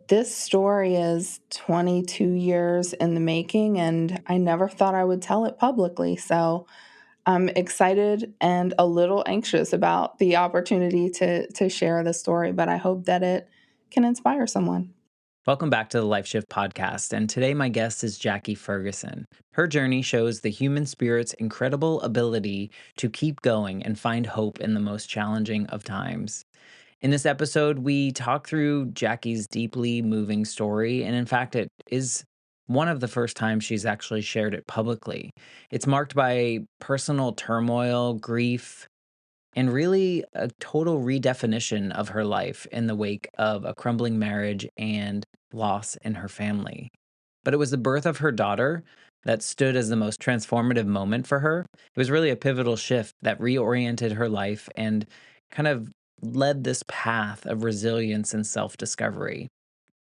This story is 22 years in the making, and I never thought I would tell it publicly. So I'm excited and a little anxious about the opportunity to share the story, but I hope that it can inspire someone. Welcome back to the Life Shift podcast. And today, my guest is Jackie Ferguson. Her journey shows the human spirit's incredible ability to keep going and find hope in the most challenging of times. In this episode, we talk through Jackie's deeply moving story. And in fact, it is one of the first times she's actually shared it publicly. It's marked by personal turmoil, grief, and really a total redefinition of her life in the wake of a crumbling marriage and loss in her family. But it was the birth of her daughter that stood as the most transformative moment for her. It was really a pivotal shift that reoriented her life and kind of led this path of resilience and self discovery.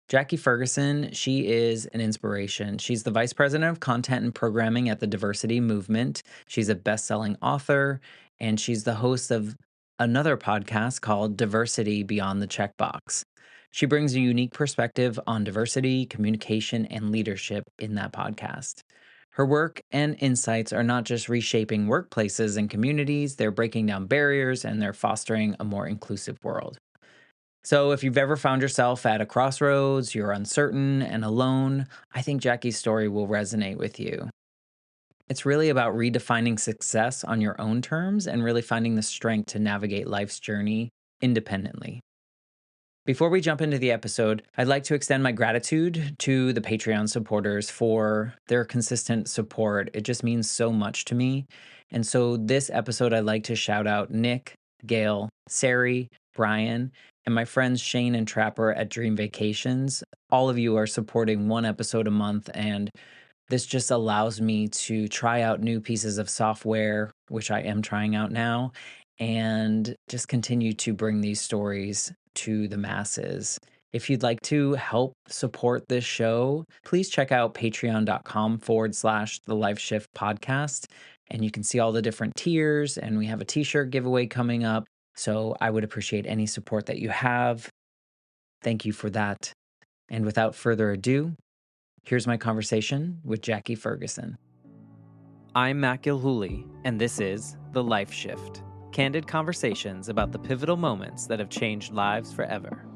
Jackie Ferguson, she is an inspiration. She's the vice president of content and programming at the Diversity Movement. She's a best-selling author, and she's the host of another podcast called Diversity Beyond the Checkbox. She brings a unique perspective on diversity, communication, and leadership in that podcast. Her work and insights are not just reshaping workplaces and communities, they're breaking down barriers and they're fostering a more inclusive world. So, if you've ever found yourself at a crossroads, you're uncertain and alone, I think Jackie's story will resonate with you. It's really about redefining success on your own terms and really finding the strength to navigate life's journey independently. Before we jump into the episode, I'd like to extend my gratitude to the Patreon supporters for their consistent support. It just means so much to me. And so, this episode, I'd like to shout out Nick, Gail, Sari, Brian, and my friends Shane and Trapper at Dream Vacations. All of you are supporting one episode a month, and this just allows me to try out new pieces of software, which I am trying out now, and just continue to bring these stories to the masses. If you'd like to help support this show, please check out patreon.com/the Life Shift podcast. And you can see all the different tiers, and we have a t-shirt giveaway coming up. So I would appreciate any support that you have. Thank you for that. And without further ado, here's my conversation with Jackie Ferguson. I'm Matt Gilhooly, and this is The Life Shift, candid conversations about the pivotal moments that have changed lives forever.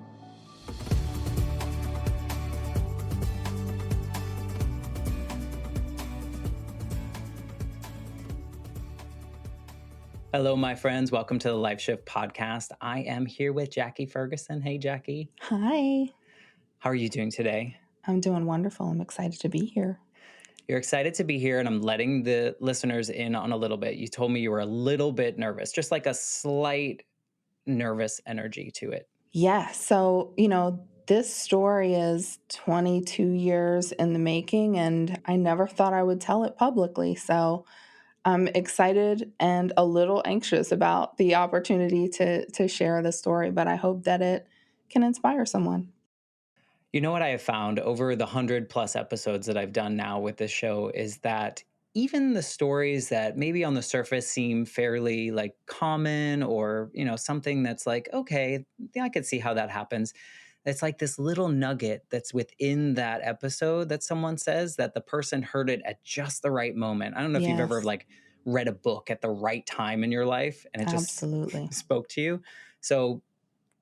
Hello, my friends. Welcome to the Life Shift podcast. I am here with Jackie Ferguson. Hey, Jackie. Hi, How are you doing today? I'm doing wonderful. I'm excited to be here. You're excited to be here, and I'm letting the listeners in on a little bit. You told me you were a little bit nervous, just like a slight nervous energy to it. Yeah, so, this story is 22 years in the making, and I never thought I would tell it publicly. So I'm excited and a little anxious about the opportunity to share the story, but I hope that it can inspire someone. You know what I have found over the 100+ episodes that I've done now with this show is that even the stories that maybe on the surface seem fairly like common or, something that's like, okay, yeah, I could see how that happens. It's like this little nugget that's within that episode that someone says that the person heard it at just the right moment. I don't know if you've ever Yes, like read a book at the right time in your life and it just absolutely. spoke to you. So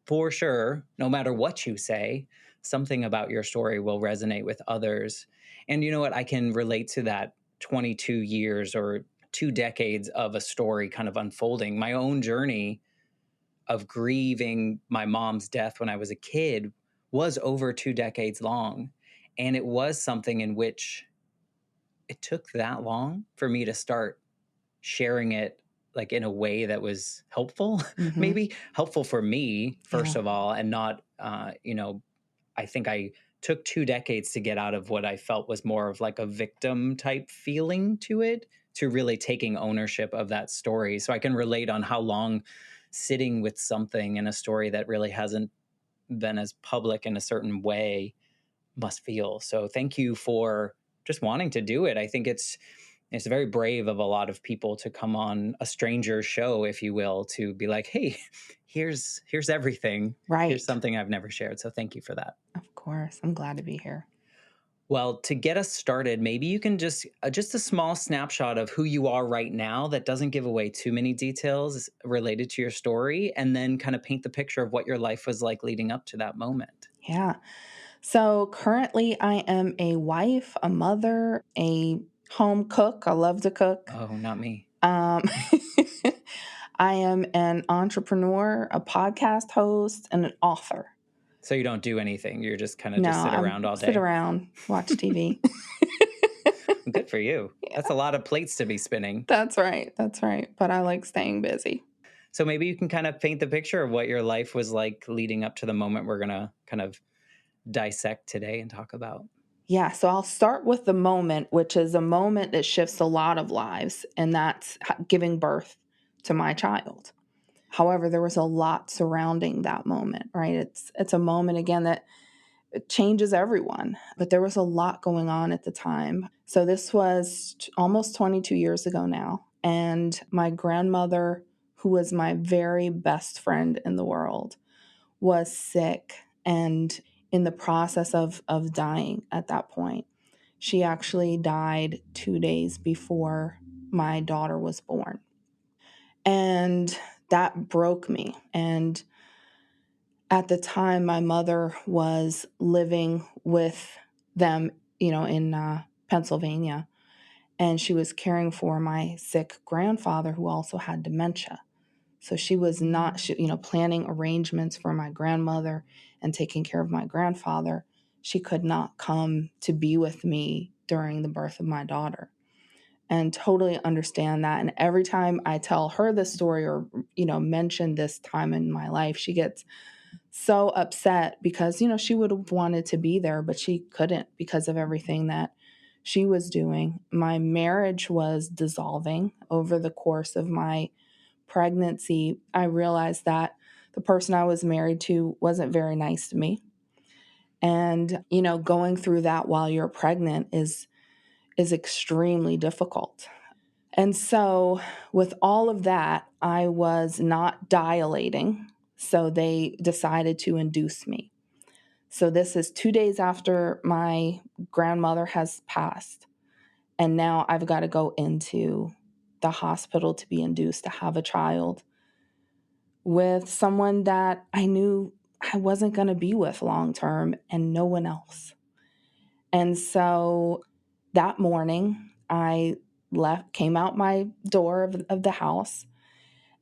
for sure, no matter what you say, something about your story will resonate with others. And you know what? I can relate to that 22 years or 2 decades of a story kind of unfolding. My own journey of grieving my mom's death when I was a kid was over 2 decades long. And it was something in which it took that long for me to start sharing it like in a way that was helpful, Hmm. maybe helpful for me, first Yeah. of all, and not, I think I took 2 decades to get out of what I felt was more of like a victim type feeling to it, to really taking ownership of that story. So I can relate on how long sitting with something in a story that really hasn't been as public in a certain way must feel. So thank you for just wanting to do it. I think it's very brave of a lot of people to come on a stranger's show, if you will, to be like, hey, here's everything. Here's Right. something I've never shared. So thank you for that. Of course. I'm glad to be here. Well, to get us started, maybe you can just a small snapshot of who you are right now that doesn't give away too many details related to your story, and then kind of paint the picture of what your life was like leading up to that moment. Yeah. So currently, I am a wife, a mother, a home cook. I love to cook. Oh, not me. Um, I am an entrepreneur, a podcast host, and an author. So you don't do anything. You're just kind of No, just sit I'm around all sit day. around, watch TV. Good for you. Yeah, That's a lot of plates to be spinning. that's right. That's right. But I like staying busy. So maybe you can kind of paint the picture of what your life was like leading up to the moment we're going to kind of dissect today and talk about. Yeah, so I'll start with the moment, which is a moment that shifts a lot of lives, and that's giving birth to my child. However, there was a lot surrounding that moment, right? It's a moment again that it changes everyone, but there was a lot going on at the time. So this was almost 22 years ago now, and my grandmother, who was my very best friend in the world, was sick and in the process of dying at that point. She actually died 2 days before my daughter was born. And that broke me. And at the time, my mother was living with them, in Pennsylvania. And she was caring for my sick grandfather who also had dementia. So she was not, planning arrangements for my grandmother and taking care of my grandfather. She could not come to be with me during the birth of my daughter, and totally understand that. And every time I tell her this story or, mention this time in my life, she gets so upset because, she would have wanted to be there, but she couldn't because of everything that she was doing. My marriage was dissolving over the course of my pregnancy. I realized that the person I was married to wasn't very nice to me. And, going through that while you're pregnant is extremely difficult. And so, with all of that, I was not dilating. So, they decided to induce me. So, this is 2 days after my grandmother has passed. And now I've got to go into the hospital to be induced to have a child with someone that I knew I wasn't going to be with long term and no one else. And so that morning, I came out my door of the house.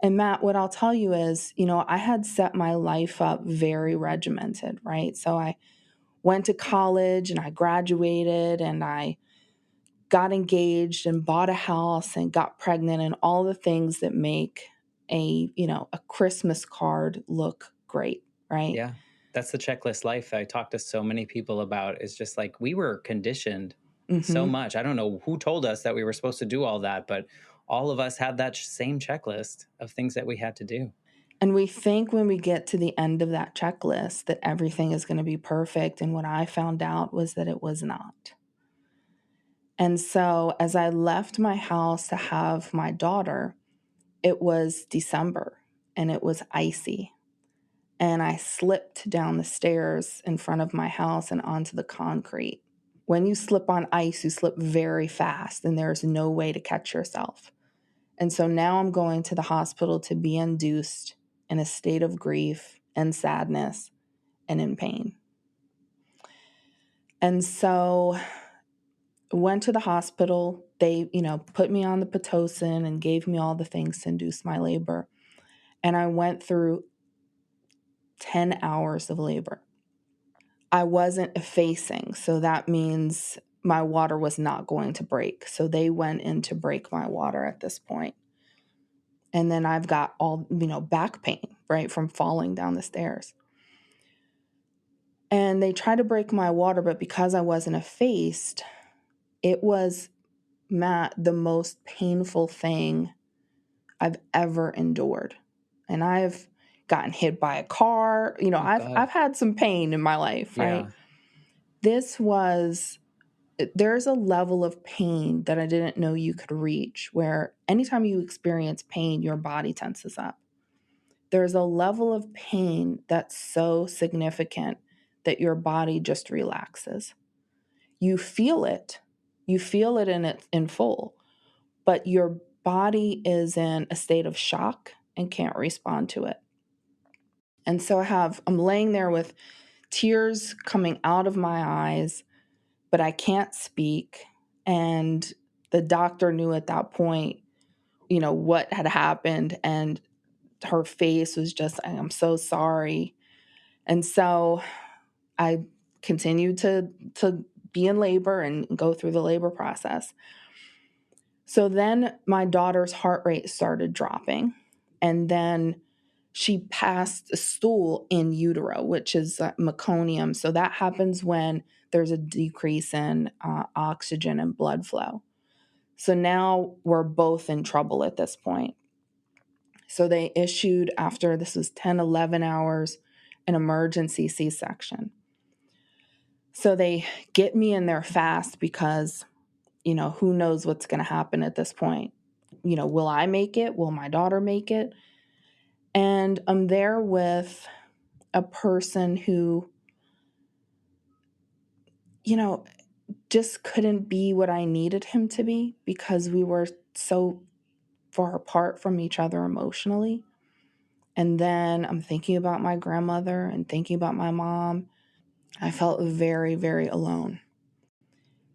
And Matt, what I'll tell you is, I had set my life up very regimented, right? So I went to college and I graduated and I got engaged and bought a house and got pregnant and all the things that make a Christmas card look great, right? Yeah. That's the checklist life I talk to so many people about. Is just like we were conditioned so Mhm. much. I don't know who told us that we were supposed to do all that, but all of us had that same checklist of things that we had to do. And we think when we get to the end of that checklist that everything is going to be perfect, and what I found out was that it was not. And so as I left my house to have my daughter, it was December and it was icy. And I slipped down the stairs in front of my house and onto the concrete. When you slip on ice, you slip very fast and there's no way to catch yourself. And so now I'm going to the hospital to be induced in a state of grief and sadness and in pain. And so went to the hospital. They, put me on the Pitocin and gave me all the things to induce my labor. And I went through 10 hours of labor. I wasn't effacing, so that means my water was not going to break. So they went in to break my water at this point. And then I've got all, back pain, right, from falling down the stairs. And they tried to break my water, but because I wasn't effaced, it was, Matt, the most painful thing I've ever endured. And I've gotten hit by a car. Oh I've God. had some pain in my life, right? Yeah. This was There's a level of pain that I didn't know you could reach where anytime you experience pain, your body tenses up. there's a level of pain that's so significant that your body just relaxes. You feel it. You feel it in full, but your body is in a state of shock and can't respond to it. And so I'm laying there with tears coming out of my eyes, but I can't speak. And the doctor knew at that point, what had happened. And her face was just, I'm so sorry. And so I continued to be in labor and go through the labor process. So then my daughter's heart rate started dropping. And then she passed a stool in utero, which is meconium. So that happens when there's a decrease in oxygen and blood flow. So now we're both in trouble at this point. So they issued, after this was 10, 11 hours, an emergency C-section. So they get me in there fast because, who knows what's going to happen at this point. Will I make it? Will my daughter make it? And I'm there with a person who, just couldn't be what I needed him to be because we were so far apart from each other emotionally. And then I'm thinking about my grandmother and thinking about my mom. I felt very, very alone.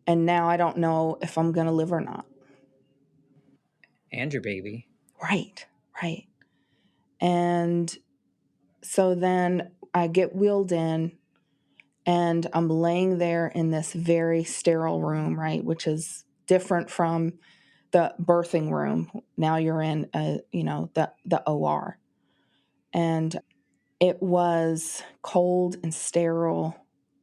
And now I don't know if I'm going to live or not. And your baby. Right, right. And so then I get wheeled in and I'm laying there in this very sterile room, right, which is different from the birthing room. Now you're in the OR. And it was cold and sterile.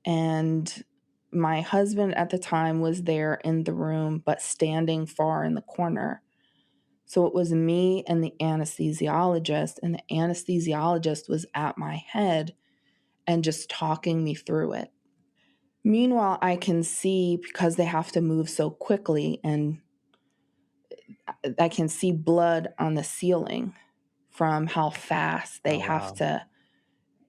And my husband at the time was there in the room, but standing far in the corner. So it was me and the anesthesiologist, and the anesthesiologist was at my head and just talking me through it. Meanwhile, I can see, because they have to move so quickly, and I can see blood on the ceiling from how fast they Oh, have wow. to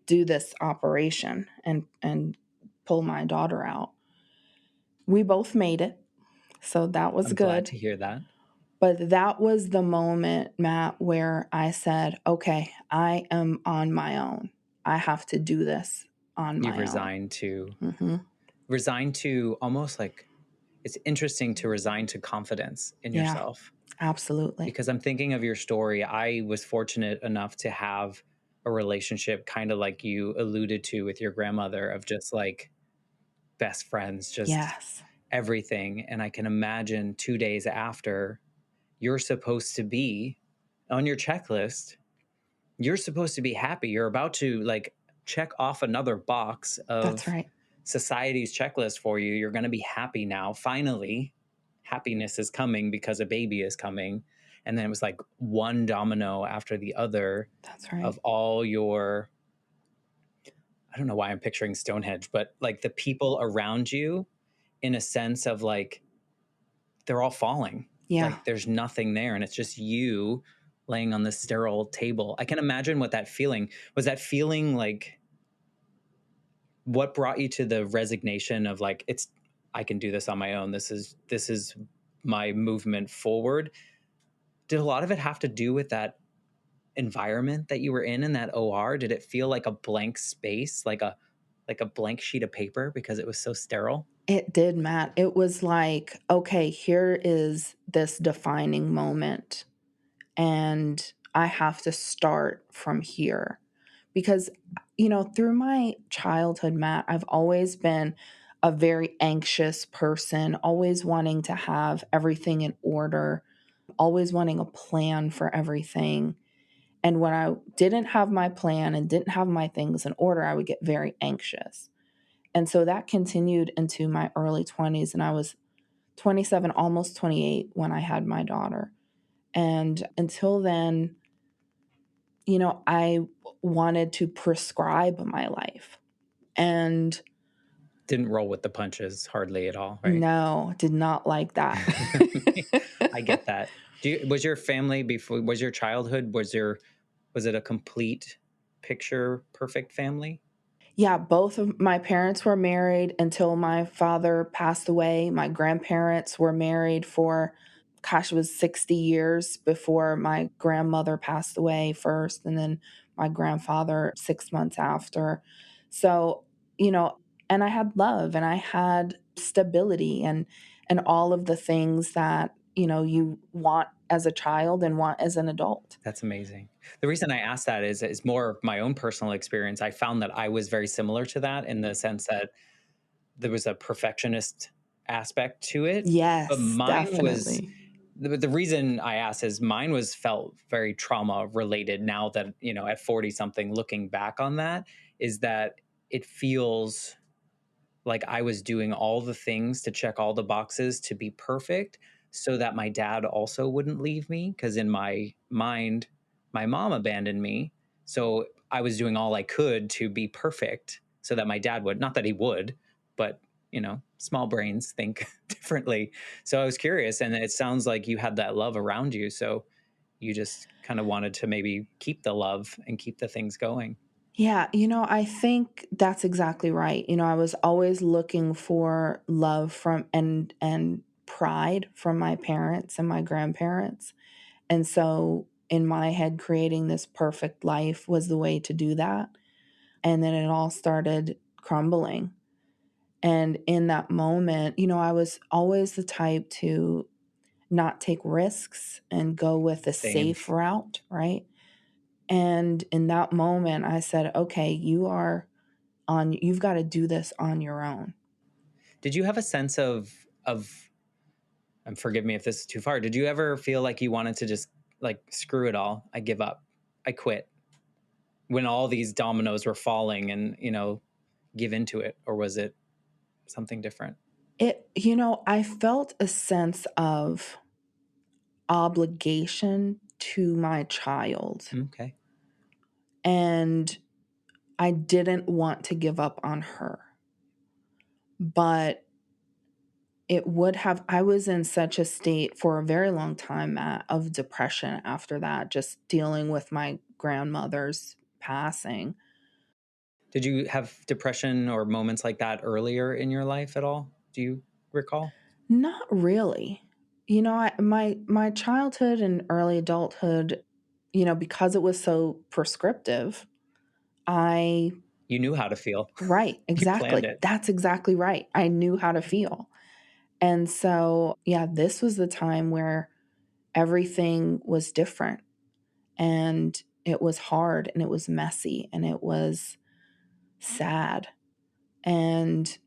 do this operation and pull my daughter out. We both made it, so that was I'm glad good. to hear that. But that was the moment, Matt, where I said, okay, I am on my own. I have to do this on You've my own. Mm-hmm. resigned to almost like, it's interesting to resign to confidence in Yeah, yourself. absolutely. Because I'm thinking of your story. I was fortunate enough to have a relationship kind of like you alluded to with your grandmother, of just like best friends, just Yes, everything. And I can imagine 2 days after, you're supposed to be on your checklist. You're supposed to be happy. You're about to like check off another box that's of right. society's checklist for you. You're going to be happy now. Finally, happiness is coming because a baby is coming. And then it was like one domino after the other That's right. of all your, I don't know why I'm picturing Stonehenge, but like the people around you, in a sense of like, they're all falling. Yeah, Like there's nothing there. And it's just you laying on this sterile table. I can imagine what that feeling was. That feeling like, what brought you to the resignation of like, I can do this on my own. This is my movement forward. Did a lot of it have to do with that environment that you were in that OR? Did it feel like a blank space, like a blank sheet of paper because it was so sterile? it did, Matt. It was like, okay, here is this defining moment, and I have to start from here. Because, through my childhood, Matt, I've always been a very anxious person, always wanting to have everything in order, always wanting a plan for everything. And when I didn't have my plan and didn't have my things in order, I would get very anxious. And so that continued into my early 20s. And I was 27, almost 28 when I had my daughter. And until then, I wanted to prescribe my life. And Didn't roll with the punches hardly at all, right? no, did not like that. I get that. Was your family before, was your childhood, was Was it a complete picture perfect family? Yeah, both of my parents were married until my father passed away. My grandparents were married for, gosh, it was 60 years before my grandmother passed away first, and then my grandfather 6 months after. So, you know, and I had love and I had stability and all of the things that, you want as a child and want as an adult. That's amazing. The reason I asked that is more of my own personal experience. I found that I was very similar to that in the sense that there was a perfectionist aspect to it, but Yes, mine was definitely. the reason I asked is mine was felt very trauma related now that, at 40 something looking back on that is that it feels like I was doing all the things to check all the boxes to be perfect so that my dad also wouldn't leave me. Cause in my mind, my mom abandoned me. So I was doing all I could to be perfect so that my dad would, not that he would, but small brains think differently. So I was curious. And it sounds like you had that love around you. So you just kind of wanted to maybe keep the love and keep the things going. Yeah, I think that's exactly right. I was always looking for love from and pride from my parents and my grandparents. And so in my head creating this perfect life was the way to do that. And then it all started crumbling. And in that moment, I was always the type to not take risks and go with the Same. safe route, right? And in that moment I said, "Okay, you've got to do this on your own." Did you have a sense of and forgive me if this is too far. Did you ever feel like you wanted to just like screw it all? I give up. I quit. When all these dominoes were falling and, give into it, or was it something different? I felt a sense of obligation to my child, Okay. and I didn't want to give up on her. But I was in such a state for a very long time, Matt, of depression after that, just dealing with my grandmother's passing. Did you have depression or moments like that earlier in your life at all? Do you recall? Not really. My childhood and early adulthood, because it was so prescriptive, I You knew how to feel. right, You planned exactly. it. That's exactly right. I knew how to feel. And so, yeah, this was the time where everything was different and it was hard and it was messy and it was sad. And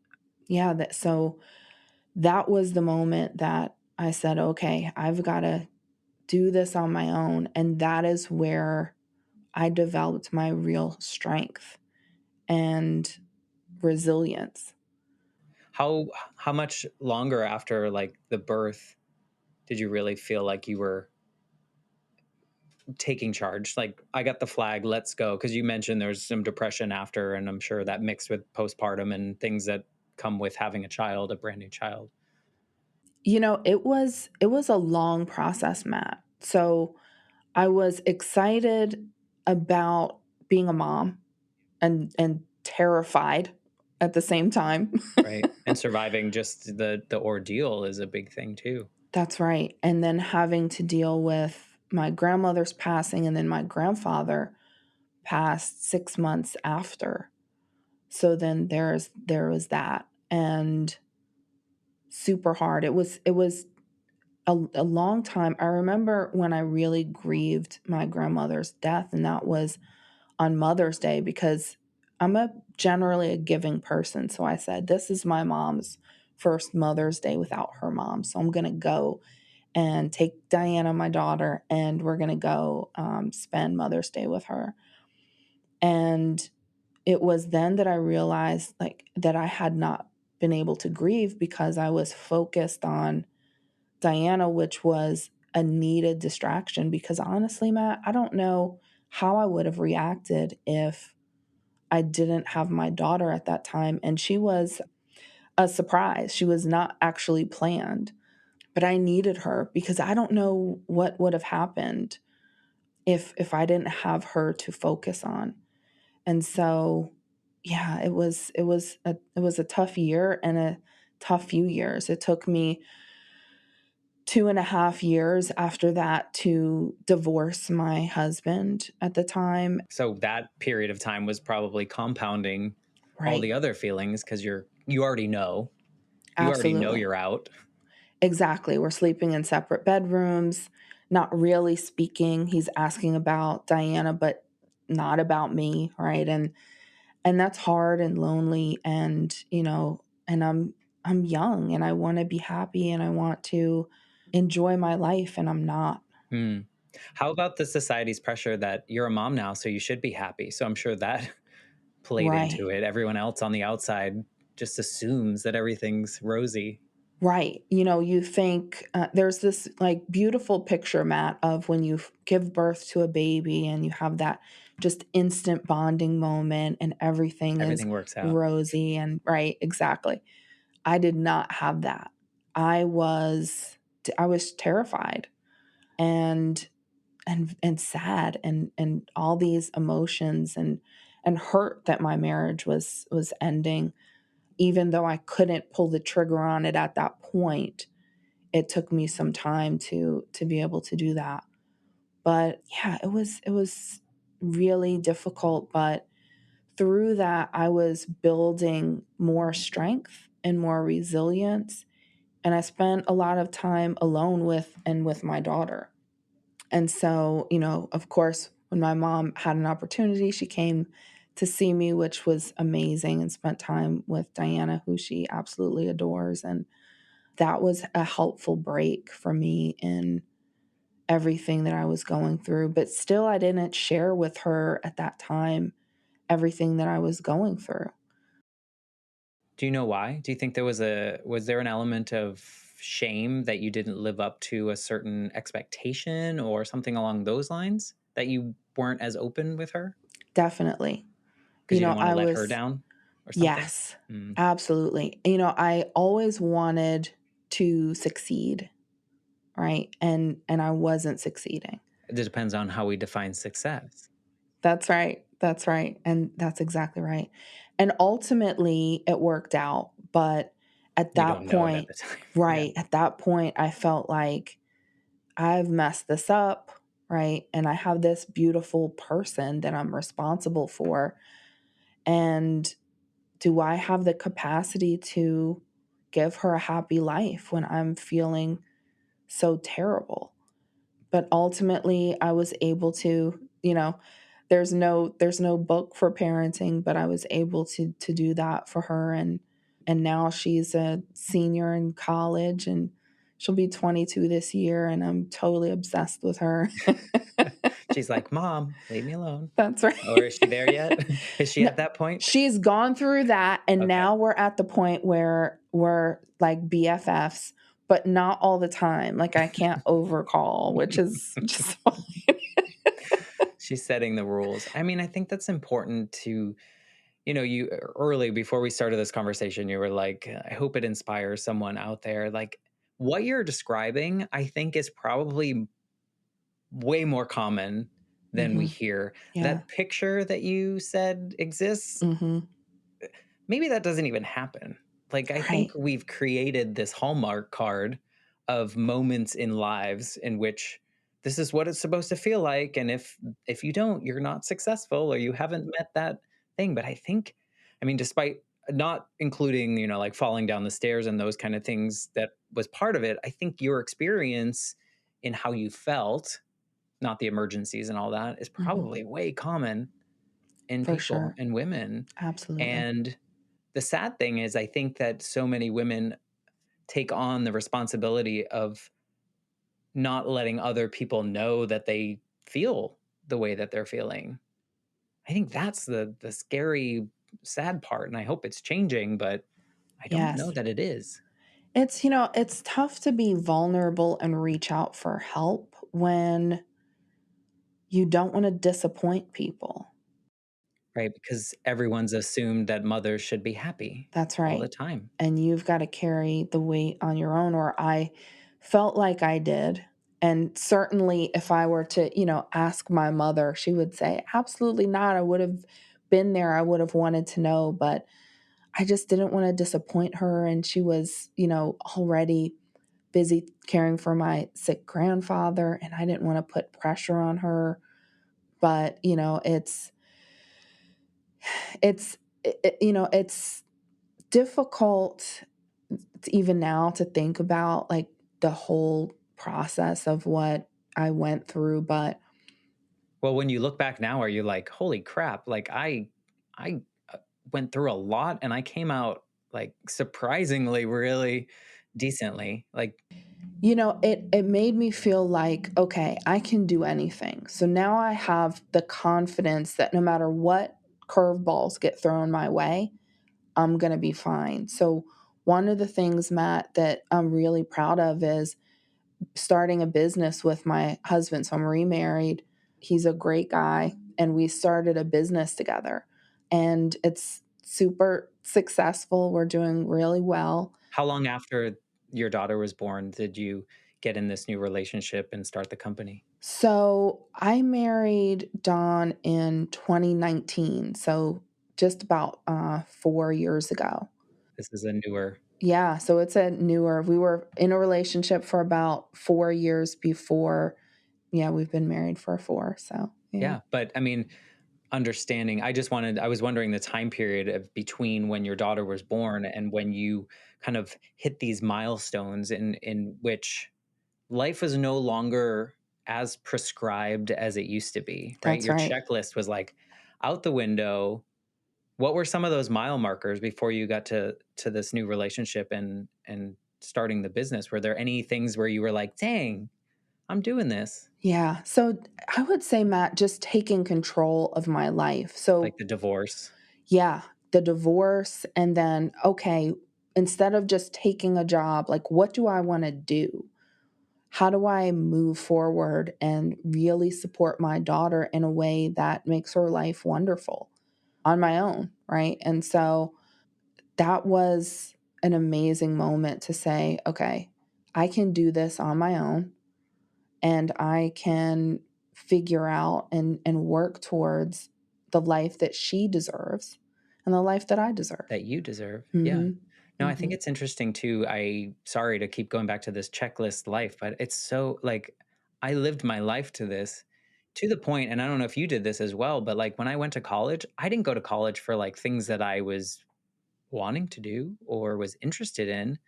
yeah, that was the moment that I said, "Okay, I've got to do this on my own." And that is where I developed my real strength and resilience. How how much longer after like the birth did you really feel like you were taking charge? Like, I got the flag, let's go. Because you mentioned there's some depression after, and I'm sure that mixed with postpartum and things that come with having a child, a brand new child. It was a long process, Matt. So I was excited about being a mom and terrified at the same time. Right. And surviving just the ordeal is a big thing too. That's right. And then having to deal with my grandmother's passing and then my grandfather passed 6 months after. So then there was that, and super hard. It was a long time. I remember when I really grieved my grandmother's death, and that was on Mother's Day because I'm generally a giving person. So I said, "This is my mom's first Mother's Day without her mom. So I'm going to go and take Diana, my daughter, and we're going to go spend Mother's Day with her." And it was then that I realized like that I had not been able to grieve because I was focused on Diana, which was a needed distraction. Because honestly, Matt, I don't know how I would have reacted if I didn't have my daughter at that time. And she was a surprise. She was not actually planned, but I needed her because I don't know what would have happened if I didn't have her to focus on. And so, yeah, it was a tough year and a tough few years. It took me 2.5 years after that to divorce my husband at the time. So that period of time was probably compounding all Right. the other feelings because you already know. You already know Absolutely. you're out. Exactly. We're sleeping in separate bedrooms, not really speaking. He's asking about Diana, but not about me, right? And that's hard and lonely, and and I'm young and I want to be happy and I want to enjoy my life, and I'm not. Hmm. How about the society's pressure that you're a mom now, so you should be happy? So I'm sure that played into Right. it. Everyone else on the outside just assumes that everything's rosy. Right. You think there's this like beautiful picture, Matt, of when you give birth to a baby and you have that just instant bonding moment and everything is Everything works out. rosy and right. Exactly. I did not have that. I was, I was terrified and, and sad and all these emotions and hurt that my marriage was ending, even though I couldn't pull the trigger on it at that point. It took me some time to be able to do that. But yeah, it was really difficult, but through that I was building more strength and more resilience, and I spent a lot of time alone with my daughter. And so, of course, when my mom had an opportunity, she came to see me, which was amazing, and spent time with Diana, who she absolutely adores. And that was a helpful break for me in everything that I was going through. But still, I didn't share with her at that time everything that I was going through. Do you know why? Do you think was there an element of shame that you didn't live up to a certain expectation or something along those lines that you weren't as open with her Definitely. because you didn't want to I let her was, down or something? yes, Mm. absolutely. I always wanted to succeed, right? And I wasn't succeeding. It depends on how we define success. That's right. That's right. And that's exactly right. And ultimately, it worked out. But at You that don't know it at point, the time. Yeah. right, at that point, I felt like I've messed this up, right? And I have this beautiful person that I'm responsible for. And do I have the capacity to give her a happy life when I'm feeling so terrible? But ultimately I was able to, there's no book for parenting, but I was able to do that for her. And now she's a senior in college and she'll be 22 this year, and I'm totally obsessed with her. She's like, "Mom, leave me alone." That's Or right. is she there yet? Is she No, at that point? she's gone through that, and Okay. now we're at the point where we're like BFFs, but not all the time. Like I can't overcall, which is just She's setting the rules. I mean, I think that's important to, you early before we started this conversation, you were like, I hope it inspires someone out there. Like what you're describing, I think is probably way more common than we Mhm. hear. Yeah. That picture that you said exists, Mhm. maybe that doesn't even happen. Like, I think Right. we've created this Hallmark card of moments in lives in which this is what it's supposed to feel like, and if you don't, you're not successful or you haven't met that thing. But I think, I mean, despite not including, like falling down the stairs and those kind of things that was part of it, I think your experience in how you felt, not the emergencies and all that, is Mhm. probably way common in For people sure. and women. Absolutely. And the sad thing is, I think that so many women take on the responsibility of not letting other people know that they feel the way that they're feeling. I think that's the scary, sad part, and I hope it's changing, but I don't know Yes. that it is, It's tough to be vulnerable and reach out for help when you don't want to disappoint people. right? Because everyone's assumed that mothers should be happy That's all the right. time. And you've got to carry the weight on your own, or I felt like I did. And certainly, if I were to, ask my mother, she would say, absolutely not. I would have been there. I would have wanted to know, but I just didn't want to disappoint her. And she was, already busy caring for my sick grandfather. And I didn't want to put pressure on her. But, it's difficult even now to think about like the whole process of what I went through. But Well, when you look back now, are you like, holy crap, like I went through a lot and I came out like surprisingly really decently. Like, it made me feel like, okay, I can do anything. So now I have the confidence that no matter what curveballs get thrown my way, I'm going to be fine. So one of the things, Matt, that I'm really proud of is starting a business with my husband. So I'm remarried. He's a great guy, and we started a business together. And it's super successful. We're doing really well. how long after your daughter was born did you get in this new relationship and start the company? So I married Don in 2019. So just about 4 years ago. This is a newer. Yeah. So it's a newer, we were in a relationship for about 4 years before. Yeah. We've been married for four. So yeah. Yeah, but I mean, understanding, I was wondering the time period of between when your daughter was born and when you kind of hit these milestones in which life was no longer as prescribed as it used to be, right? That's Your right. checklist was like out the window. What were some of those mile markers before you got to this new relationship and starting the business? Were there any things where you were like, "Dang, I'm doing this," Yeah. So I would say, Matt, just taking control of my life. like So, the divorce? yeah, the divorce. And then, okay, instead of just taking a job, like, what do I want to do? How do I move forward and really support my daughter in a way that makes her life wonderful on my own? Right. And so that was an amazing moment to say, okay, I can do this on my own, and I can figure out and work towards the life that she deserves and the life that I deserve. That you deserve, yeah. Mhm. No, I think Mhm. it's interesting too. I sorry to keep going back to this checklist life, but it's so like I lived my life to this to the point, and I don't know if you did this as well, but like when I went to college, I didn't go to college for like things that I was wanting to do or was interested in.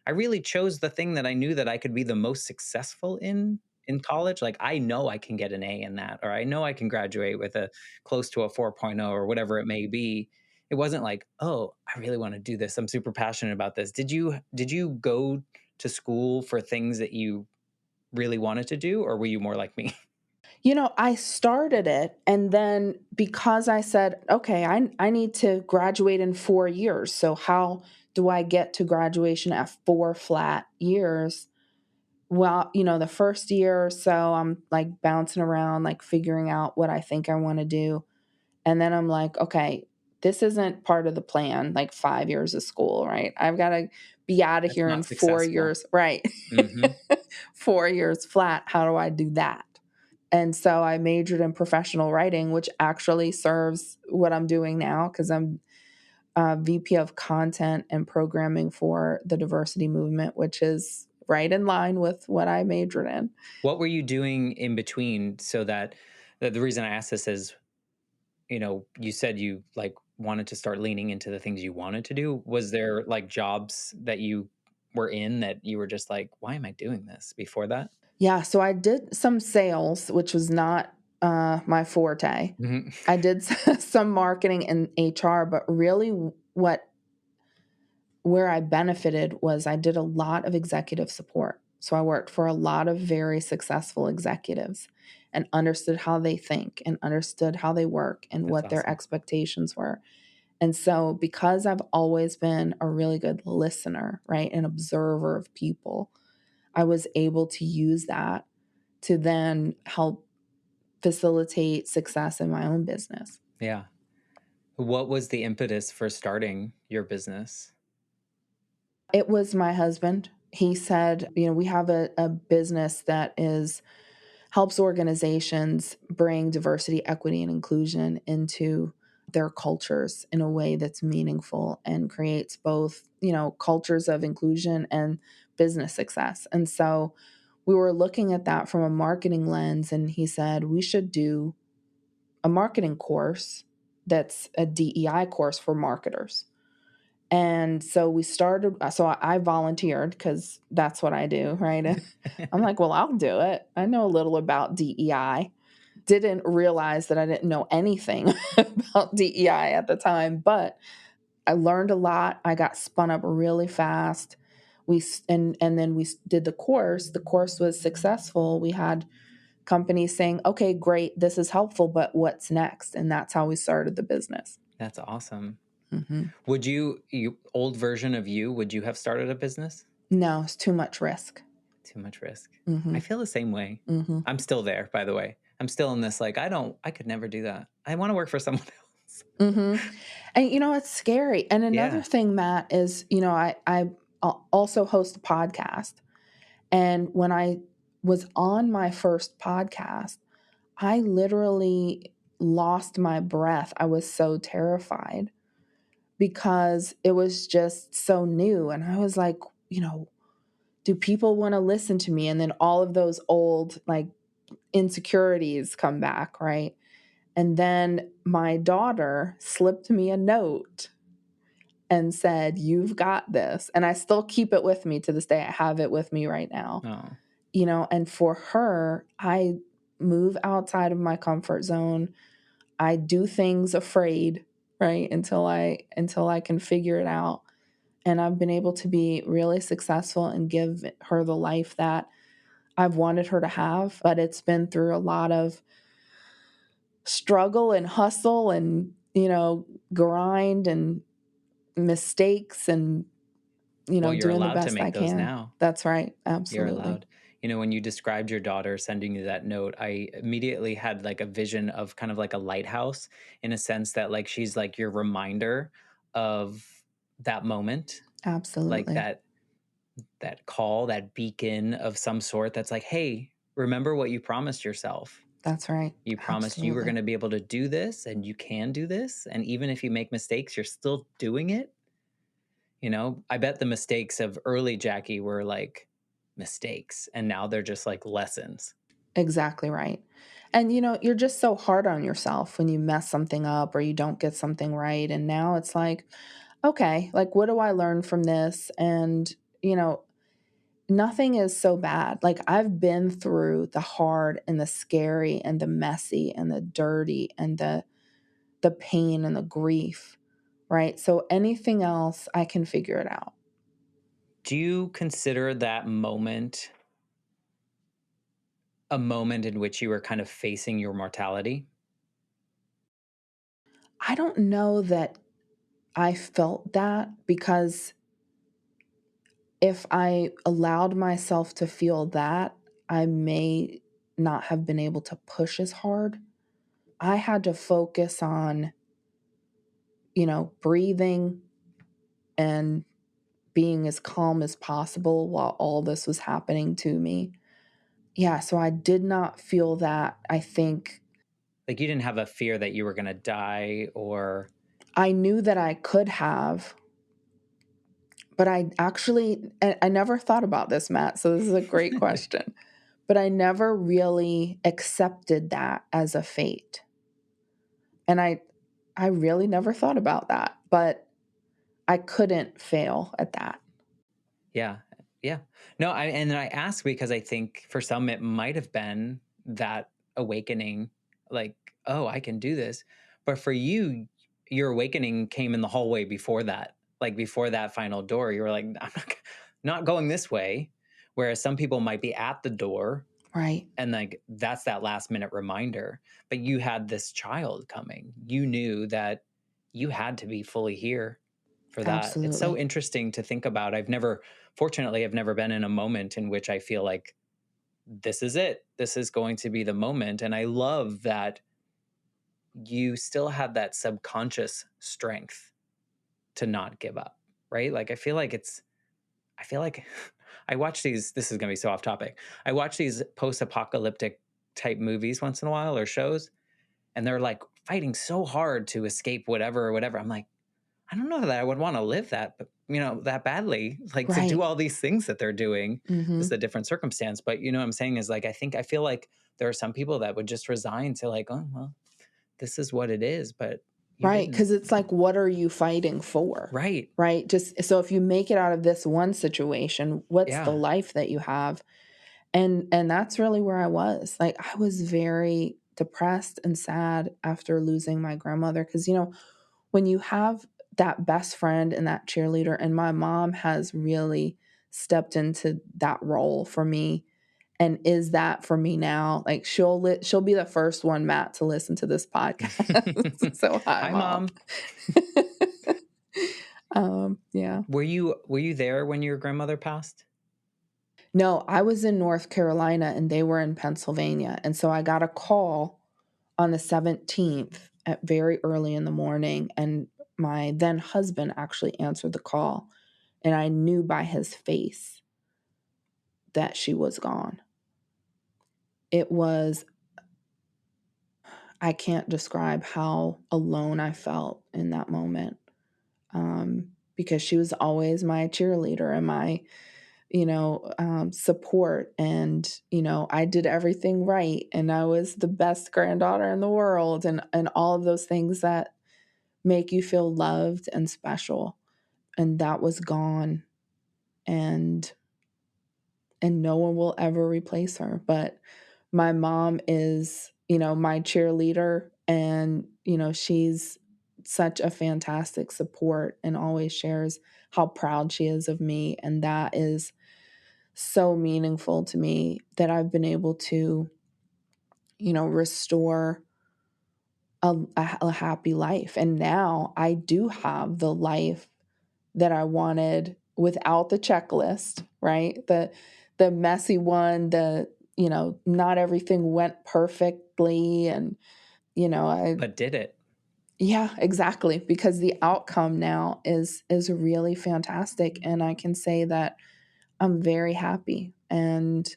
I really chose the thing that I knew that I could be the most successful in college. Like I know I can get an A in that, or I know I can graduate with a close to a 4.0 or whatever it may be. It wasn't like, oh, I really want to do this. I'm super passionate about this. Did you go to school for things that you really wanted to do, or were you more like me? I started it, and then because I said, "Okay, I need to graduate in 4 years. So how do I get to graduation at 4 flat years?" Well, the first year or so, I'm like bouncing around, like figuring out what I think I want to do. And then I'm like, okay, this isn't part of the plan, like 5 years of school, right? I've got to be out of That's here in not four successful. years, right? Hmm. 4 years flat. How do I do that? And so I majored in professional writing, which actually serves what I'm doing now because I'm VP of content and programming for the diversity movement, which is right in line with what I majored in. What were you doing in between so that the reason I ask this is, you said you like wanted to start leaning into the things you wanted to do. Was there like jobs that you were in that you were just like, why am I doing this before that? Yeah, so I did some sales, which was not my forte. Mhm. I did some marketing and HR, but really what where I benefited was I did a lot of executive support. So I worked for a lot of very successful executives and understood how they think and understood how they work and That's what their awesome. expectations were. And so because I've always been a really good listener, right, an observer of people, I was able to use that to then help facilitate success in my own business. Yeah. What was the impetus for starting your business? It was my husband. he said, we have a business that is helps organizations bring diversity, equity, and inclusion into their cultures in a way that's meaningful and creates both, cultures of inclusion and business success. And so we were looking at that from a marketing lens, and he said we should do a marketing course that's a DEI course for marketers. And so we started, so I volunteered because that's what I do, right? And I'm like, well, I'll do it. I know a little about DEI. Didn't realize that I didn't know anything about DEI at the time, but I learned a lot. I got spun up really fast. And then we did the course. The course was successful. We had companies saying, okay, great, this is helpful, but what's next? And that's how we started the business. That's awesome. Mm-hmm. Would you, old version of you, would you have started a business? No, it's too much risk. Too much risk. Mm-hmm. I feel the same way. Mm-hmm. I'm still there, by the way. I'm still in this, like, I could never do that. I want to work for someone else. Mm-hmm. And it's scary. And another Yeah. thing, Matt, is I also host a podcast, and when I was on my first podcast, I literally lost my breath. I was so terrified because it was just so new, and I was like, do people want to listen to me? And then all of those old like insecurities come back, right? And then my daughter slipped me a note and said, "You've got this." And I still keep it with me to this day. I have it with me right now. Oh. And for her, I move outside of my comfort zone. I do things afraid, right? Until I can figure it out. And I've been able to be really successful and give her the life that I've wanted her to have, but it's been through a lot of struggle and hustle and, grind and mistakes and, Well, you're doing the allowed to best I make those can. now. That's right. You're Absolutely. allowed. When you described your daughter sending you that note, I immediately had like a vision of kind of like a lighthouse, in a sense that like she's like your reminder of that moment, like Absolutely. that call, that beacon of some sort that's like, hey, remember what you promised yourself. That's right. You promised you were Absolutely. going to be able to do this, and you can do this. And even if you make mistakes, you're still doing it. I bet the mistakes of early Jackie were like mistakes, and now they're just like lessons. Exactly right. And you're just so hard on yourself when you mess something up or you don't get something right. And now it's like, okay, like what do I learn from this? And, nothing is so bad. Like I've been through the hard and the scary and the messy and the dirty and the pain and the grief, right? So anything else, I can figure it out. Do you consider that moment a moment in which you were kind of facing your mortality? I don't know that I felt that because if I allowed myself to feel that, I may not have been able to push as hard. I had to focus on, breathing and being as calm as possible while all this was happening to me. Yeah, so I did not feel that. I think Like you didn't have a fear that you were going to die or I knew that I could have, but I never thought about this, Matt. So this is a great question. But I never really accepted that as a fate. And I really never thought about that, but I couldn't fail at that. yeah. Yeah. No, and then I ask because I think for some it might have been that awakening, like, oh, I can do this. But for you, your awakening came in the hallway before that. Like before that final door, you were like, I'm not going this way. Whereas some people might be at the door, Right. and like that's that last minute reminder. But you had this child coming. You knew that you had to be fully here for that. It's so Absolutely. interesting to think about. Fortunately, I've never been in a moment in which I feel like this is it. This is going to be the moment. And I love that you still have that subconscious strength to not give up, right? Like I feel like I watch these, this is going to be so off topic. I watch these post apocalyptic type movies once in a while or shows, and they're like fighting so hard to escape whatever or whatever. I'm like, I don't know that I would want to live that, but that badly, like to do Right. all these things that they're doing. This is Mhm. a different circumstance. But what I'm saying is like, I feel like there are some people that would just resign to like, oh, well, this is what it is, but you Right, didn't. because it's like, what are you fighting for? Right. Right? Just so if you make it out of this one situation, what's the Yeah. life that you have? And that's really where I was. Like, I was very depressed and sad after losing my grandmother because, when you have that best friend and that cheerleader, and my mom has really stepped into that role for me and is that for me now. Like, she'll be the first one, Matt, to listen to this podcast. So, hi, Hi, mom. mom. Yeah. Were you there when your grandmother passed? No, I was in North Carolina and they were in Pennsylvania, and so I got a call on the 17th at very early in the morning, and my then husband actually answered the call, and I knew by his face that she was gone. It was I can't describe how alone I felt in that moment, because she was always my cheerleader and my support. And, I did everything right. And I was the best granddaughter in the world and all of those things that make you feel loved and special. And that was gone. And no one will ever replace her. But my mom is, my cheerleader. And, she's such a fantastic support and always shares how proud she is of me. And that is so meaningful to me that I've been able to, restore a happy life. And now I do have the life that I wanted without the checklist, right? The messy one, not everything went perfectly. And, But did it? yeah, exactly. Because the outcome now is really fantastic. And I can say that I'm very happy. And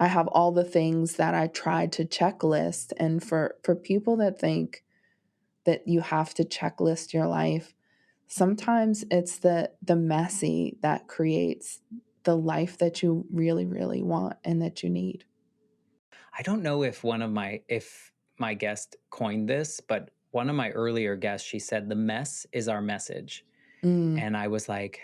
I have all the things that I tried to checklist. And for people that think that you have to checklist your life, sometimes it's the messy that creates the life that you really, really want and that you need. I don't know if my guest coined this, but one of my earlier guests, she said, the mess is our message. Mm, And I was like,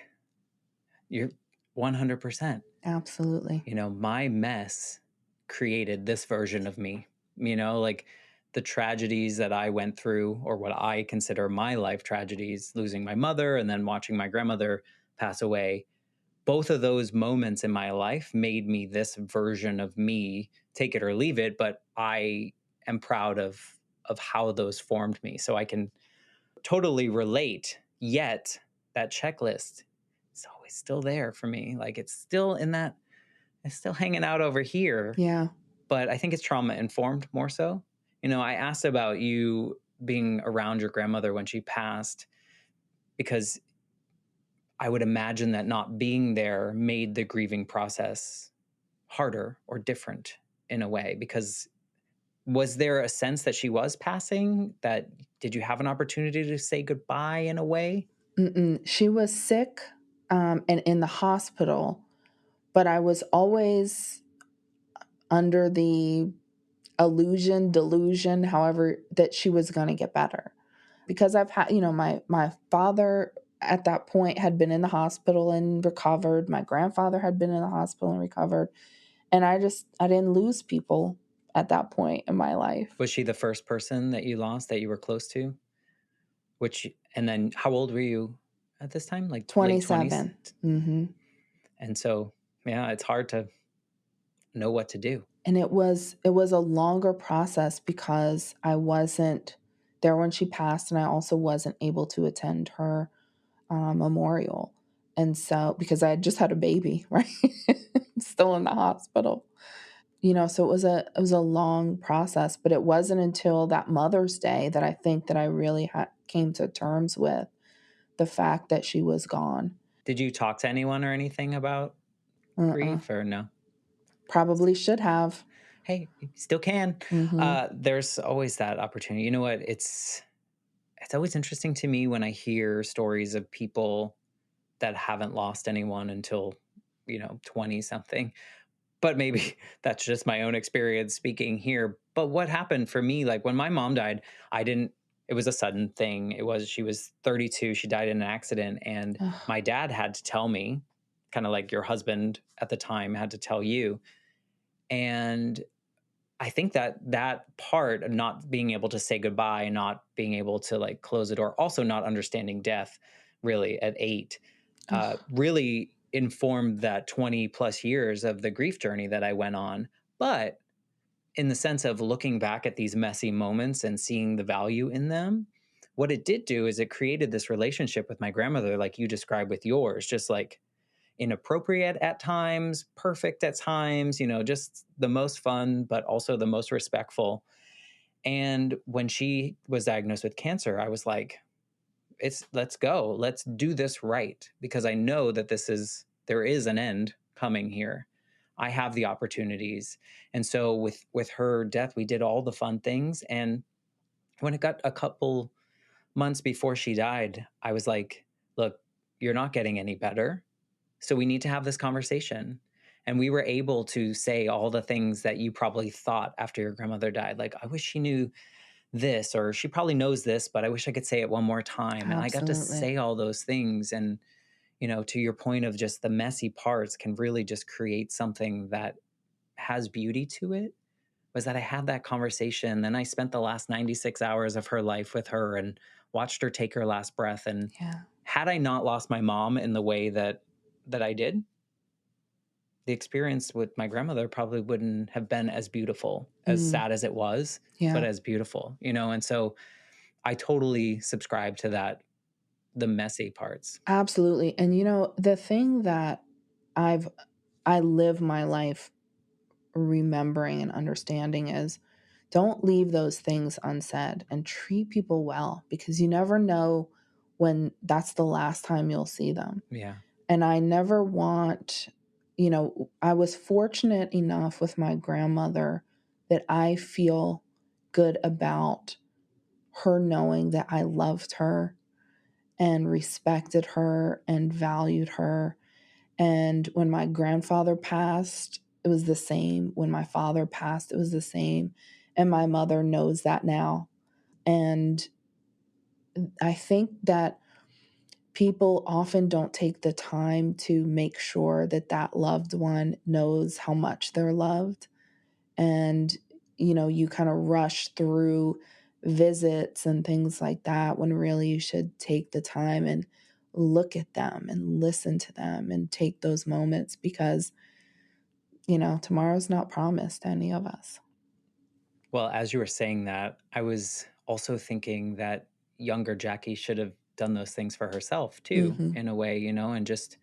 you're 100%. absolutely. My mess created this version of me, like the tragedies that I went through, or what I consider my life tragedies, losing my mother and then watching my grandmother pass away. Both of those moments in my life made me this version of me, take it or leave it, but I am proud of how those formed me. So I can totally relate. Yet that checklist is always still there for me. Like it's still hanging out over here, Yeah. but I think it's trauma informed more so. I asked about you being around your grandmother when she passed because I would imagine that not being there made the grieving process harder or different in a way. Because was there a sense that she was passing? That did you have an opportunity to say goodbye in a way? Mm-mm. She was sick, and in the hospital, but I was always under the delusion, however, that she was going to get better. Because I've had, my father at that point had been in the hospital and recovered. My grandfather had been in the hospital and recovered. And I didn't lose people at that point in my life. Was she the first person that you lost that you were close to? And then how old were you at this time? Like late 20s? 27. Mm-hmm. And so, yeah, it's hard to know what to do. And it was a longer process because I wasn't there when she passed, and I also wasn't able to attend her memorial. And so, because I had just had a baby, right? Still in the hospital. So it was a long process, but it wasn't until that Mother's Day that I think that I really came to terms with the fact that she was gone. Did you talk to anyone or anything about Uh-uh. grief or no? Probably should have. Hey, you still can. Mhm. There's always that opportunity. You know what? It's always interesting to me when I hear stories of people that haven't lost anyone until, 20 something. But maybe that's just my own experience speaking here. But what happened for me, like when my mom died, I didn't, it was a sudden thing. She was 32, she died in an accident. And Ugh. my dad had to tell me, kind of like your husband at the time had to tell you. And I think that that part of not being able to say goodbye, not being able to like close the door, also not understanding death really at 8, Ugh. really informed that 20 plus years of the grief journey that I went on. But in the sense of looking back at these messy moments and seeing the value in them, what it did do is it created this relationship with my grandmother, like you described with yours, just like inappropriate at times, perfect at times, just the most fun, but also the most respectful. And when she was diagnosed with cancer, I was like, it's let's go. Let's do this right because I know that there is an end coming here. I have the opportunities. And so with her death, we did all the fun things and when it got a couple months before she died, I was like, look, you're not getting any better. So we need to have this conversation. And we were able to say all the things that you probably thought after your grandmother died. Like, I wish she knew this, or she probably knows this, but I wish I could say it one more time. And I got to Absolutely. say all those things. And, to your point of just the messy parts can really just create something that has beauty to it. Was that I had that conversation. Then I spent the last 96 hours of her life with her and watched her take her last breath. And Yeah. had I not lost my mom in the way that I did, the experience with my grandmother probably wouldn't have been as beautiful, as Mm. sad as it was, but Yeah. as beautiful, And so I totally subscribe to that, the messy parts. Absolutely. And the thing that I've I live my life remembering and understanding is don't leave those things unsaid and treat people well because you never know when that's the last time you'll see them. Yeah. And I never want, I was fortunate enough with my grandmother that I feel good about her knowing that I loved her and respected her and valued her. And when my grandfather passed, it was the same. When my father passed, it was the same. And my mother knows that now. And I think that people often don't take the time to make sure that that loved one knows how much they're loved. And, you kind of rush through visits and things like that when really you should take the time and look at them and listen to them and take those moments because, tomorrow's not promised to any of us. Well, as you were saying that, I was also thinking that younger Jackie should have done those things for herself too, Mhm. in a way, and just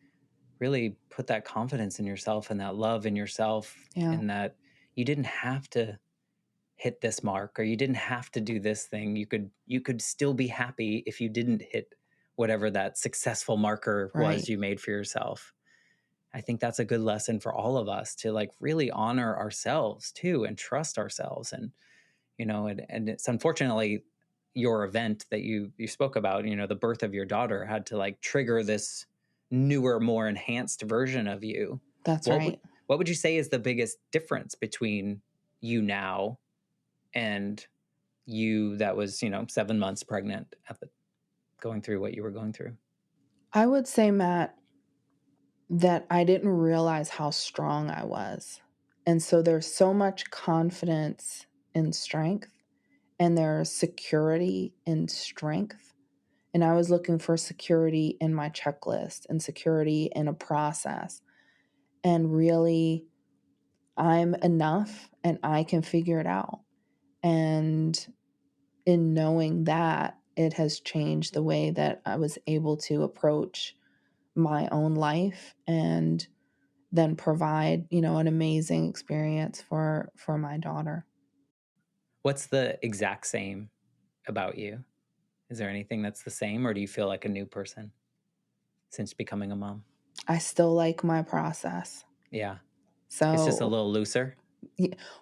really put that confidence in yourself and that love in yourself, Yeah. and that you didn't have to hit this mark or you didn't have to do this thing. You could still be happy if you didn't hit whatever that successful marker was Right. you made for yourself. I think that's a good lesson for all of us to like really honor ourselves too and trust ourselves. And and it's unfortunately your event that you spoke about, the birth of your daughter had to like trigger this newer, more enhanced version of you. That's what would right. what would you say is the biggest difference between you now and you that was, 7 months pregnant at the going through what you were going through? I would say, Matt, that I didn't realize how strong I was. And so there's so much confidence in strength, and there's security in strength. And I was looking for security in my checklist and security in a process. And really, I'm enough and I can figure it out. And in knowing that, it has changed the way that I was able to approach my own life and then provide, an amazing experience for my daughter. What's the exact same about you? Is there anything that's the same, or do you feel like a new person since becoming a mom? I still like my process. Yeah. It's just a So, little looser.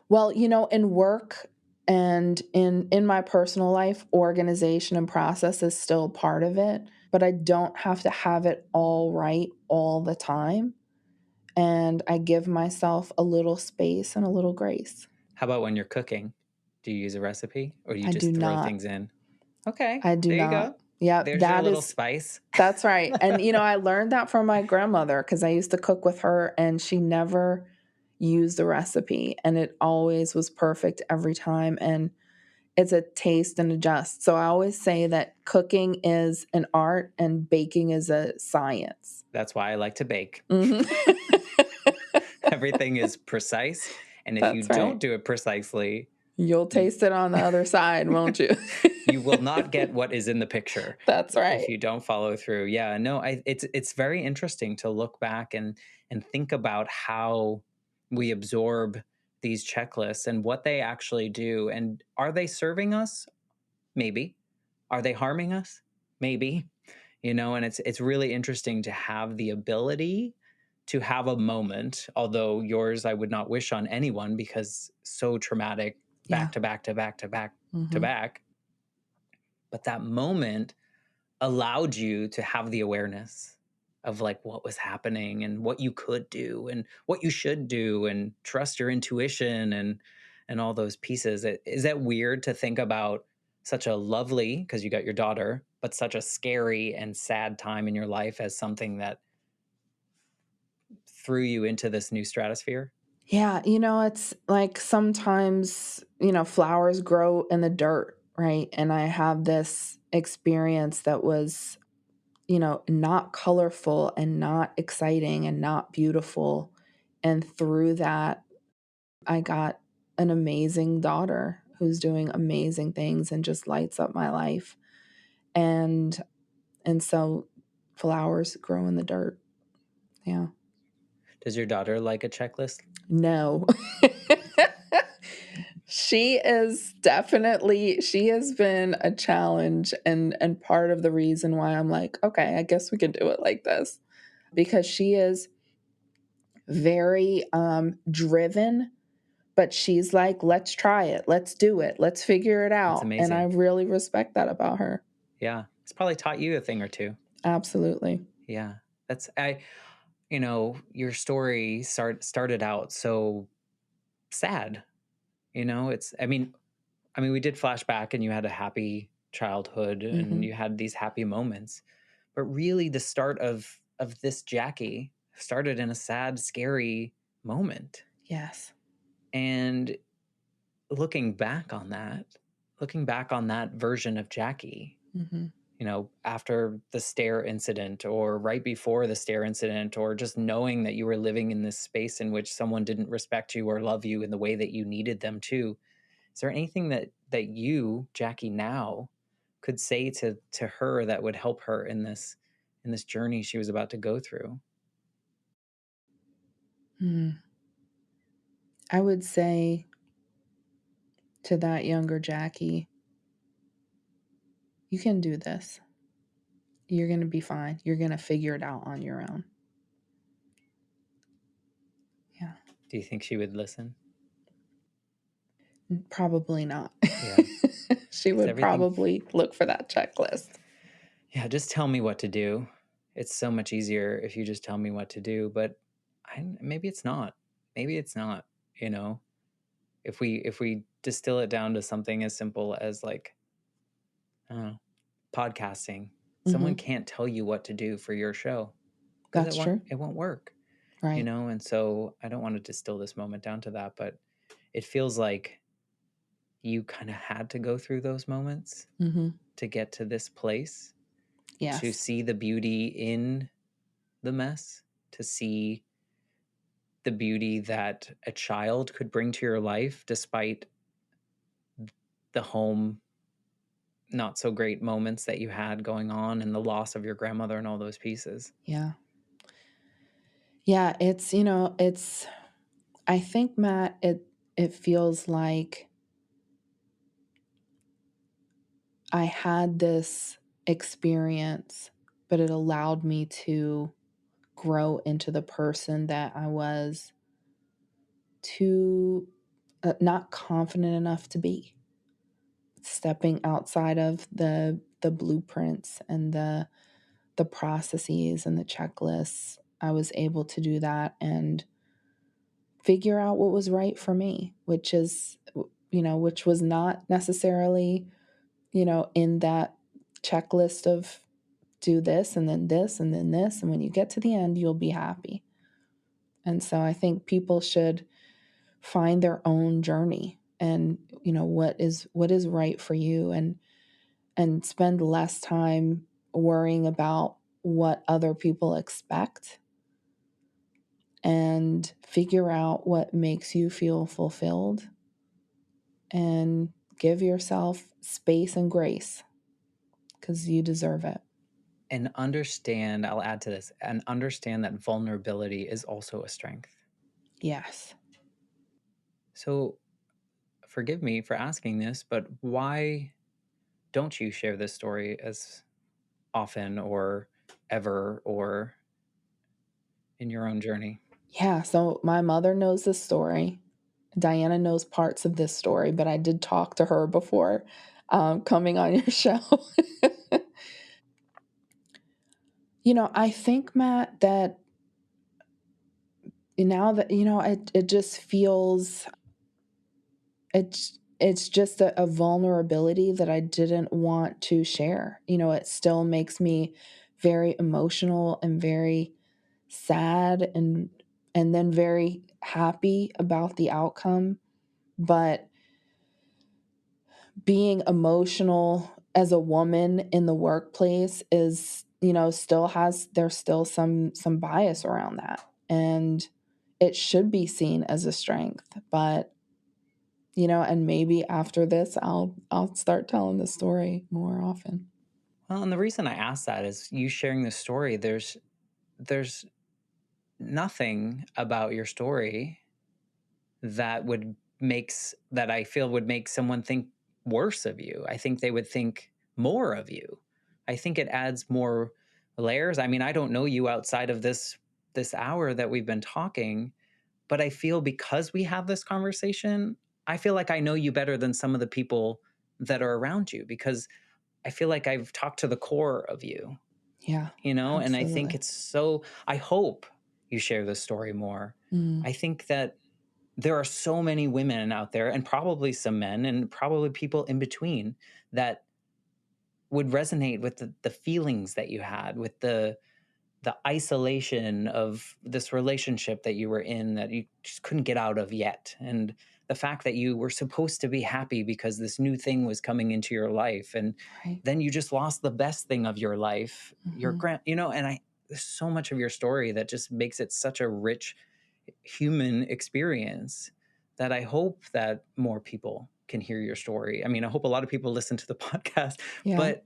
well, in work and in my personal life, organization and process is still part of it, but I don't have to have it all right all the time. And I give myself a little space and a little grace. How about when you're cooking? Do you use a recipe or do you I do just throw not. things in? Okay, I do there you not. go. Yeah, There's your little spice. that's right. And I learned that from my grandmother because I used to cook with her and she never used a recipe and it always was perfect every time. And it's a taste and adjust. So I always say that cooking is an art and baking is a science. That's why I like to bake. Mhm. Everything is precise. And if you That's don't right. do it precisely, You'll you, taste it on the other side, won't you? you will not get what is in the picture That's if right. you don't follow through. Yeah, no, it's very interesting to look back and think about how we absorb these checklists and what they actually do. And are they serving us? Maybe. Are they harming us? Maybe. And it's really interesting to have the ability to have a moment, although yours I would not wish on anyone because so traumatic, Yeah. back to back to back to back to Mhm. back. But that moment allowed you to have the awareness of like what was happening and what you could do and what you should do and trust your intuition and all those pieces. Is that weird to think about such a lovely, because you got your daughter, but such a scary and sad time in your life as something that threw you into this new stratosphere? Yeah, it's like sometimes, flowers grow in the dirt, right? And I have this experience that was, not colorful and not exciting and not beautiful. And through that, I got an amazing daughter who's doing amazing things and just lights up my life. And so flowers grow in the dirt. Yeah. Does your daughter like a checklist? No. She has been a challenge and part of the reason why I'm like, okay, I guess we can do it like this because she is very driven, but she's like, let's try it. Let's do it. Let's figure it That's out. And I amazing. really respect that about her. Yeah. It's probably taught you a thing or two. Absolutely. Yeah. Your story started out so sad. We did flashback and you had a happy childhood and Mhm. you had these happy moments. But really the start of this Jackie started in a sad, scary moment. Yes. And looking back on that version of Jackie, Mhm. after the stair incident or right before the stair incident, or just knowing that you were living in this space in which someone didn't respect you or love you in the way that you needed them to, is there anything that you, Jackie, now could say to her that would help her in this journey she was about to go through? Mm. I would say to that younger Jackie, you can do this. You're going to be fine. You're going to figure it out on your own. Yeah. Do you think she would listen? Probably not. Yeah. She Because would everything, probably look for that checklist. yeah, just tell me what to do. It's so much easier if you just tell me what to do. But maybe it's not. Maybe it's not. You know, if we distill it down to something as simple as like, I don't know, podcasting, someone Mhm. can't tell you what to do for your show because it That's won't true. it won't work. Right. And so I don't want to distill this moment down to that, but it feels like you kind of had to go through those moments Mhm. to get to this place, to Yes. see the beauty in the mess, to see the beauty that a child could bring to your life despite the home not so great moments that you had going on and the loss of your grandmother and all those pieces. Yeah. Yeah, it's I think Matt it feels like I had this experience, but it allowed me to grow into the person that I was too not confident enough to be. Stepping outside of the blueprints and the processes and the checklists, I was able to do that and figure out what was right for me, which is, which was not necessarily, in that checklist of do this and then this and then this. And when you get to the end, you'll be happy. And so I think people should find their own journey and, what is right for you, and spend less time worrying about what other people expect, and figure out what makes you feel fulfilled, and give yourself space and grace because you deserve it. And understand, I'll add to this, and understand that vulnerability is also a strength. Yes. So forgive me for asking this, but why don't you share this story as often or ever or in your own journey? Yeah. So my mother knows this story. Diana knows parts of this story, but I did talk to her before coming on your show. I think, Matt, that now that, it just feels, it's just a vulnerability that I didn't want to share. It still makes me very emotional and very sad, and then very happy about the outcome. But being emotional as a woman in the workplace is, there's still some bias around that. And it should be seen as a strength. But, and maybe after this I'll start telling the story more often. Well, and the reason I ask that is you sharing this story, there's nothing about your story that that I feel would make someone think worse of you. I think they would think more of you. I think it adds more layers. I mean, I don't know you outside of this hour that we've been talking, but I feel because we have this conversation, I feel like I know you better than some of the people that are around you because I feel like I've talked to the core of you, Yeah, and I think absolutely. it's so I hope you share this story more. Mm, I think that there are so many women out there and probably some men and probably people in between that would resonate with the feelings that you had, with the isolation of this relationship that you were in that you just couldn't get out of yet, and the fact that you were supposed to be happy because this new thing was coming into your life, and right. then you just lost the best thing of your life, your Hmm. and I there's so much of your story that just makes it such a rich human experience that I hope that more people can hear your story. I mean, I hope a lot of people listen to the podcast, Yeah. but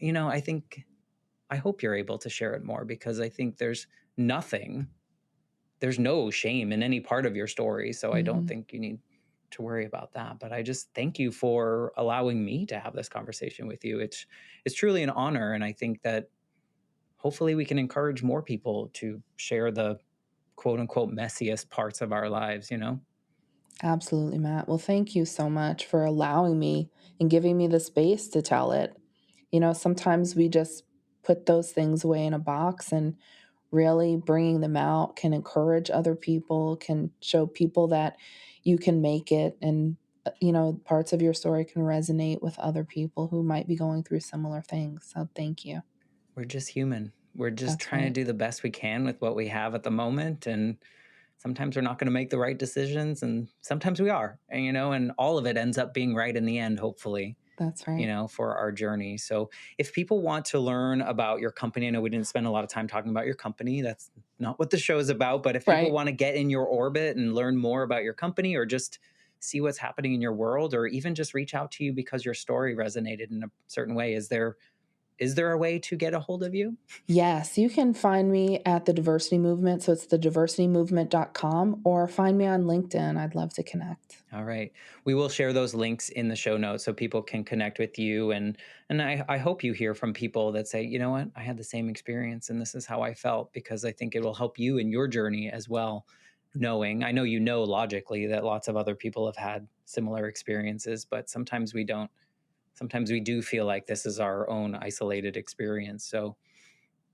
I hope you're able to share it more because I think nothing, there's no shame in any part of your story. So I don't Hmm. think you need to worry about that. But I just thank you for allowing me to have this conversation with you. It's truly an honor. And I think that hopefully we can encourage more people to share the quote unquote messiest parts of our lives. Absolutely, Matt. Well, thank you so much for allowing me and giving me the space to tell it. Sometimes we just put those things away in a box, and really bringing them out can encourage other people, can show people that you can make it. And, parts of your story can resonate with other people who might be going through similar things. So thank you. We're just human. We're just That's trying to right. do the best we can with what we have at the moment. And sometimes we're not going to make the right decisions. And sometimes we are, and all of it ends up being right in the end, hopefully, That's right. for our journey. So if people want to learn about your company, I know we didn't spend a lot of time talking about your company. That's not what the show is about. But if people Right. want to get in your orbit and learn more about your company or just see what's happening in your world or even just reach out to you because your story resonated in a certain way, is there Is there a way to get a hold of you? Yes, you can find me at the Diversity Movement, so it's thediversitymovement.com, or find me on LinkedIn. I'd love to connect. All right. We will share those links in the show notes so people can connect with you. And I hope you hear from people that say, you know what, I had the same experience and this is how I felt, because I think it will help you in your journey as well. Knowing, I know you know logically that lots of other people have had similar experiences, but sometimes we don't. Sometimes we do feel like this is our own isolated experience. So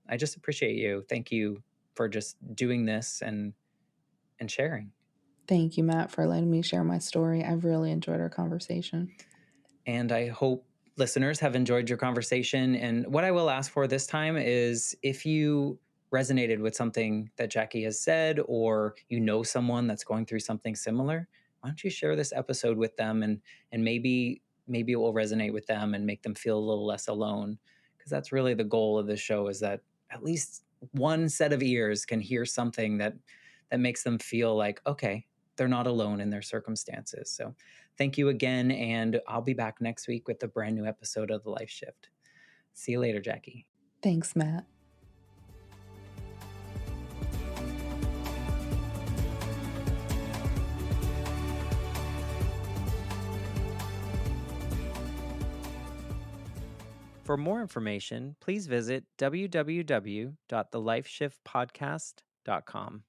I just appreciate you. Thank you for just doing this and sharing. Thank you, Matt, for letting me share my story. I've really enjoyed our conversation. And I hope listeners have enjoyed your conversation. And what I will ask for this time is, if you resonated with something that Jackie has said, or you know someone that's going through something similar, why don't you share this episode with them, and maybe it will resonate with them and make them feel a little less alone. Because that's really the goal of this show, is that at least one set of ears can hear something that makes them feel like, okay, they're not alone in their circumstances. So thank you again. And I'll be back next week with a brand new episode of The Life Shift. See you later, Jackie. Thanks, Matt. For more information, please visit www.thelifeshiftpodcast.com.